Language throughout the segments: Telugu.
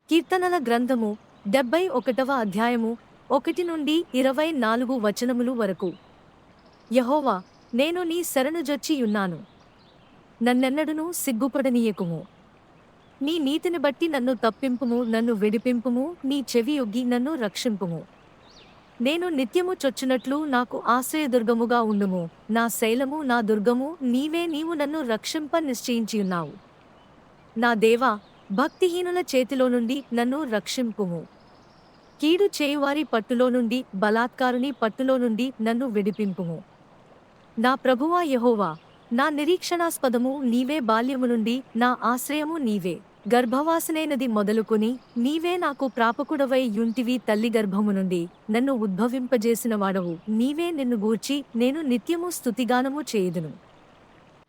కీర్తనల గ్రంథము 71వ అధ్యాయము 1 నుండి 24 వచనములు వరకు. యెహోవా, నేను నీ శరణుజొచ్చియున్నాను. నన్నెన్నడునూ సిగ్గుపడనీయకుము. నీ నీతిని బట్టి నన్ను తప్పింపుము, నన్ను విడిపింపుము, నీ చెవియొగ్గి నన్ను రక్షింపుము. నేను నిత్యము చొచ్చునట్లు నాకు ఆశ్రయదుర్గముగా ఉండుము. నా శైలము, నా దుర్గము నీవే. నీవు నన్ను రక్షింప నిశ్చయించియున్నావు. నా దేవా, భక్తిహీనుల చేతిలో నుండి నన్ను రక్షింపుము. కీడు చేయువారి పట్టులో నుండి, బలాత్కారుని పట్టులో నుండి నన్ను విడిపింపుము. నా ప్రభువా యెహోవా, నా నిరీక్షణాస్పదము నీవే. బాల్యము నుండి నా ఆశ్రయము నీవే. గర్భవాసనైనది మొదలుకొని నీవే నాకు ప్రాపకుడవై యుంటివి. తల్లి గర్భము నుండి నన్ను ఉద్భవింపజేసిన వాడవు నీవే. నిన్ను గూర్చి నేను నిత్యము స్తుతిగానము చేయుదును.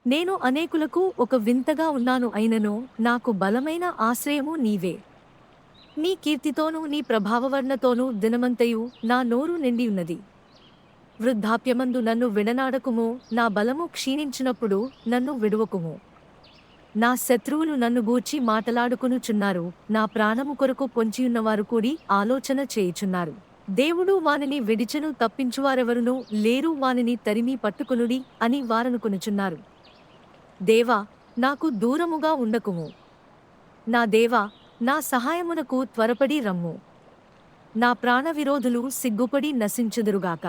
నేను అనేకులకు ఒక వింతగా ఉన్నాను, అయినను నాకు బలమైన ఆశ్రయము నీవే. నీ కీర్తితోనూ నీ ప్రభావవర్ణతోనూ దినమంతయు నా నోరు నిండియున్నది. వృద్ధాప్యమందు నన్ను విడనాడకుము. నా బలము క్షీణించినప్పుడు నన్ను విడువకుము. నా శత్రువులు నన్ను గూర్చి మాటలాడుకొనుచున్నారు. నా ప్రాణము కొరకు పొంచియున్నవారు కూడి ఆలోచన చేయుచున్నారు. దేవుడు వానిని విడిచెను, తప్పించువారెవరునూ లేరు. వానిని తరిమి పట్టుకొనుడి అని వారనుకొనుచున్నారు. దేవా, నాకు దూరముగా ఉండకుము. నా దేవా, నా సహాయమునకు త్వరపడి రమ్ము. నా ప్రాణ విరోధులు సిగ్గుపడి నశించుదురుగాక.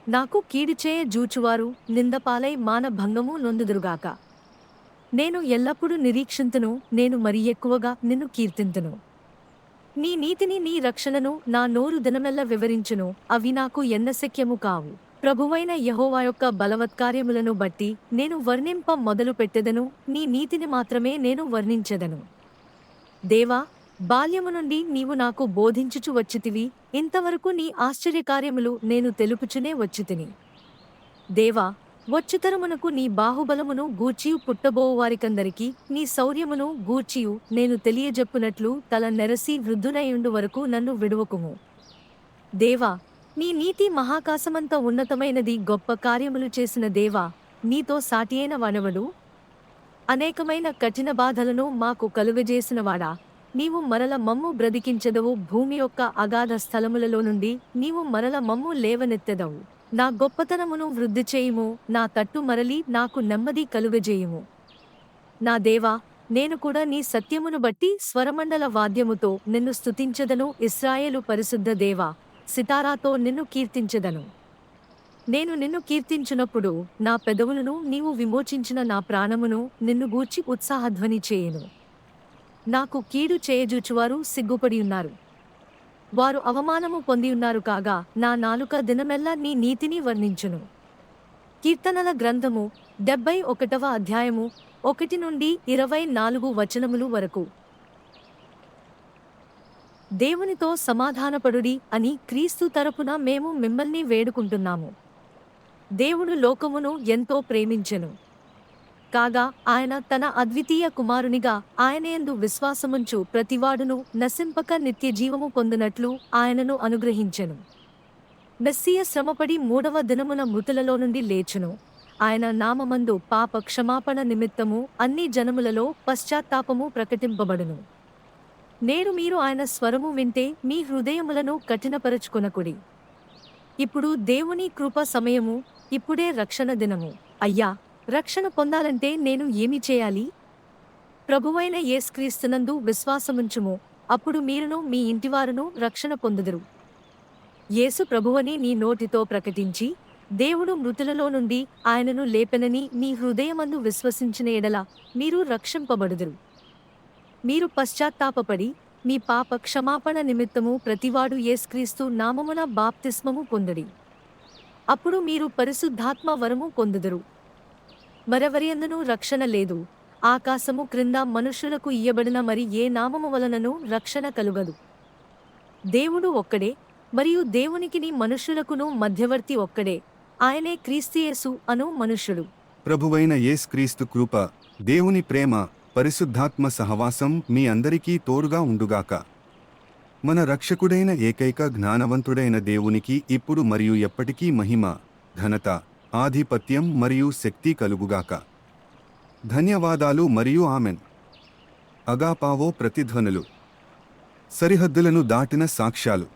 నాకు కీడుచేయ జూచువారు నిందపాలై మానభంగము నొందుదురుగాక. నేను ఎల్లప్పుడూ నిరీక్షింతును. నేను మరి ఎక్కువగా నిన్ను కీర్తింతును. నీ నీతిని, నీ రక్షణను నా నోరు దినమెల్ల వివరించును. అవి నాకు ఎన్నశక్యము కావు. ప్రభువైన యెహోవా యొక్క బలవత్కార్యములను బట్టి నేను వర్ణింప మొదలు పెట్టెదను. నీ నీతిని మాత్రమే నేను వర్ణించెదను. దేవా, బాల్యము నుండి నీవు నాకు బోధించుచు వచ్చితివి. ఇంతవరకు నీ ఆశ్చర్యకార్యములు నేను తెలుపుచునే వచ్చితిని. దేవా, వచ్చుతరమునకు నీ బాహుబలమును గూర్చియు పుట్టబోవారికందరికీ నీ శౌర్యమును గూర్చియు నేను తెలియజెప్పునట్లు తల నెరసి వృద్ధునయుండు వరకు నన్ను విడువకుము. దేవా, నీ నీతి మహాకాశమంత ఉన్నతమైనది. గొప్ప కార్యములు చేసిన దేవా, నీతో సాటియైన వాడెవడు? అనేకమైన కఠిన బాధలను మాకు కలుగజేసినవాడా, నీవు మరల మమ్ము బ్రతికించెదవు. భూమి యొక్క అగాధ స్థలములలో నుండి నీవు మరల మమ్ము లేవనెత్తెదవు. నా గొప్పతనమును వృద్ధి చేయుము. నా తట్టు మరలి నాకు నెమ్మది కలుగజేయుము. నా దేవా, నేను కూడా నీ సత్యమును బట్టి స్వరమండల వాద్యముతో నిన్ను స్తుతించెదను. ఇశ్రాయేలు పరిశుద్ధ దేవా, సితారాతో నిన్ను కీర్తించెదను. నేను నిన్ను కీర్తించునప్పుడు నా పెదవులను నీవు విమోచించిన నా ప్రాణమును నిన్ను గూర్చి ఉత్సాహధ్వని చేయును. నాకు కీడు చేయజూచువారు సిగ్గుపడియున్నారు. వారు అవమానము పొందియున్నారు కాగా నా నాలుక దినమెల్లా నీ నీతిని వర్ణించును. కీర్తనల గ్రంథము 71వ అధ్యాయము 1 నుండి 24 వచనములు వరకు. దేవునితో సమాధానపడుడి అని క్రీస్తు తరపున మేము మిమ్మల్ని వేడుకుంటున్నాము. దేవుడు లోకమును ఎంతో ప్రేమించెను కాగా ఆయన తన అద్వితీయ కుమారునిగా ఆయనయందు విశ్వాసముంచు ప్రతివాడును నశింపక నిత్యజీవము పొందునట్లు ఆయనను అనుగ్రహించెను. మెస్సియ శ్రమపడి 3వ దినమున మృతులలో నుండి లేచును. ఆయన నామమందు పాప క్షమాపణ నిమిత్తము అన్ని జనములలో పశ్చాత్తాపము ప్రకటింపబడును. నేడు మీరు ఆయన స్వరము వింటే మీ హృదయములను కఠినపరచుకొనకుడి. ఇప్పుడు దేవుని కృప సమయము, ఇప్పుడే రక్షణ దినము. అయ్యా, రక్షణ పొందాలంటే నేను ఏమి చేయాలి? ప్రభువైన యేసుక్రీస్తునందు విశ్వాసముంచుము. అప్పుడు మీరును మీ ఇంటివారును రక్షణ పొందుదురు. యేసు ప్రభువని నీ నోటితో ప్రకటించి దేవుడు మృతులలో నుండి ఆయనను లేపెనని నీ హృదయమందు విశ్వసించిన ఎడల మీరు రక్షింపబడుదురు. మీరు పశ్చాత్తాపపడి మీ పాప క్షమాపణ నిమిత్తము ప్రతివాడు యేసుక్రీస్తు నామమున బాప్తిస్మము పొందుడి. అప్పుడు మీరు పరిశుద్ధాత్మ వరము పొందుదురు. మరెవరియందునూ రక్షణ లేదు. ఆకాశము క్రింద మనుష్యులకు ఇయ్యబడిన మరి ఏ నామము వలనను రక్షణ కలుగదు. దేవుడు ఒక్కడే, మరియు దేవునికిని మనుష్యులకును మధ్యవర్తి ఒక్కడే, ఆయనే క్రీస్తు యేసు అను మనుష్యుడు. ప్రభువైన యేసుక్రీస్తు కృప, దేవుని ప్రేమ, పరిశుద్ధాత్మ సహవాసం మీ అందరికీ తోడుగా ఉండుగాక. మన రక్షకుడైన ఏకైక జ్ఞానవంతుడైన దేవునికి ఇప్పుడు మరియు ఎప్పటికీ మహిమ, ఘనత, ఆధిపత్యం మరియు శక్తి కలుగుగాక. ధన్యవాదాలు మరియు ఆమెన్. అగాపావో ప్రతిధ్వనులు. సరిహద్దులను దాటిన సాక్ష్యాలు